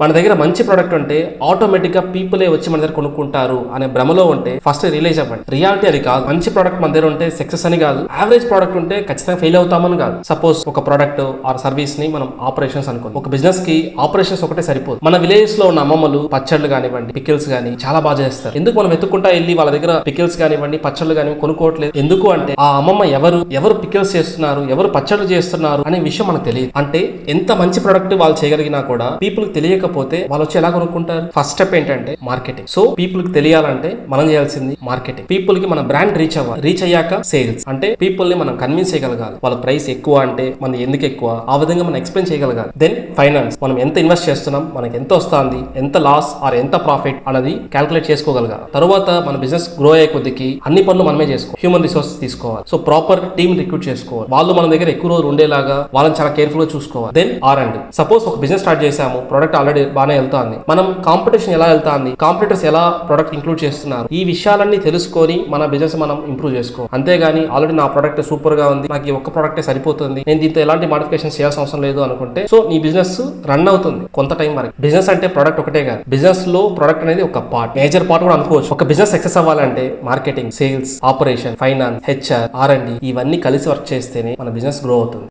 మన దగ్గర మంచి ప్రోడక్ట్ ఉంటే ఆటోమేటిక్ గా పీపులే వచ్చి మన దగ్గర కొనుక్కుంటారు అనే భ్రమలో ఉంటే ఫస్ట్ రియలైజ్ అవ్వండి. రియాలిటీ అది కాదు. మంచి ప్రోడక్ట్ మన దగ్గర ఉంటే సక్సెస్ అని కాదు, యావరేజ్ ప్రోడక్ట్ ఉంటే ఖచ్చితంగా ఫెయిల్ అవుతామని కాదు. సపోజ్ ఒక ప్రోడక్ట్ ఆర్ సర్వీస్ ని మనం ఆపరేషన్స్ అనుకోండి. ఒక బిజినెస్ కి ఆపరేషన్స్ ఒకటే సరిపోదు. మన విలేజ్ లో ఉన్న అమ్మమ్మలు పచ్చళ్ళు కానివ్వండి, పికిల్స్ కానీ చాలా బాగా చేస్తారు. ఎందుకు మనం వెతుక్కుంటా వెళ్ళి వాళ్ళ దగ్గర పికిల్స్ కానివ్వండి, పచ్చళ్ళు కానివ్వండి కొనుక్కోవట్లేదు? ఎందుకు అంటే ఆ అమ్మమ్మ ఎవరు పికిల్స్ చేస్తున్నారు, ఎవరు పచ్చళ్ళు చేస్తున్నారు అనే విషయం మనకు తెలియదు. అంటే ఎంత మంచి ప్రోడక్ట్ వాళ్ళు చేయగలిగినా కూడా పీపుల్ తెలియకపోతే వాళ్ళు వచ్చి ఎలా కొనుక్కుంటారు? ఫస్ట్ స్టెప్ ఏంటంటే మార్కెటింగ్. సో పీపుల్ కి తెలియాలంటే మనం చేయాల్సింది మార్కెటింగ్. పీపుల్ కి మన బ్రాండ్ రీచ్ అవ్వాలి. రీచ్ అయ్యాక సేల్స్. అంటే పీపుల్ ని మనం కన్విన్స్ చేయగలగాలి. వాళ్ళ ప్రైస్ ఎక్కువ అంటే మన ఎందుకు ఎక్కువ, ఆ విధంగా మనం ఎక్స్ప్లెయిన్ చేయగలగాలి. Then finance. మనం ఎంత ఇన్వెస్ట్ చేస్తున్నాం, మనకి ఎంత వస్తుంది, ఎంత లాస్ ఆర్ ఎంత ప్రాఫిట్ అనేది క్యాల్కులేట్ చేసుకోగలగాలి. తర్వాత మన బిజినెస్ గ్రో అయ్యే కొద్దికి అన్ని పనులు మనమే చేసుకోవాలి. హ్యూమన్ రిసోర్స్ తీసుకోవాలి. సో ప్రాపర్ టీమ్ రిక్రూట్ చేసుకోవాలి. వాళ్ళు మన దగ్గర ఎక్కువ రోజులు ఉండేలాగా వాళ్ళని చాలా కేర్ఫుల్ గా చూసుకోవాలి. Then R&D. సపోజ్ ఒక బిజినెస్ స్టార్ట్ చేసాము, ప్రోడక్ట్ ఆల్రెడీ బాగానే వెళ్తాంది, మనం కాంపిటీషన్ ఎలా వెళ్తాంది, కాంపిటీటర్స్ ఎలా ప్రోడక్ట్ ఇంక్లూడ్ చేస్తున్నారు, ఈ విషయాలన్నీ తెలుసుకొని మన బిజినెస్ మనం ఇంప్రూవ్ చేసుకోవాలి. అంతేగాని ఆల్రెడీ నా ప్రోడక్ట్ సూపర్ గా ఉంది, నాకు ఈ ఒక్క ప్రోడక్టే సరిపోతుంది, నేను దీంతో ఎలాంటి మాడిఫికేషన్ చేయాల్సిన అవసరం లేదు అనుకుంటే సో నీ బిజినెస్ రన్ అవుతుంది కొంత టైం వరకు. బిజినెస్ అంటే ప్రోడక్ట్ ఒకటే కాదు, బిజినెస్ లో ప్రోడక్ట్ అనేది ఒక పార్ట్, మేజర్ పార్ట్ కూడా అనుకోవచ్చు. ఒక బిజినెస్ సక్సెస్ అవ్వాలంటే marketing, sales, operation, finance, HR, R&D ఇవన్నీ కలిసి వర్క్ చేస్తేనే మన బిజినెస్ గ్రో అవుతుంది.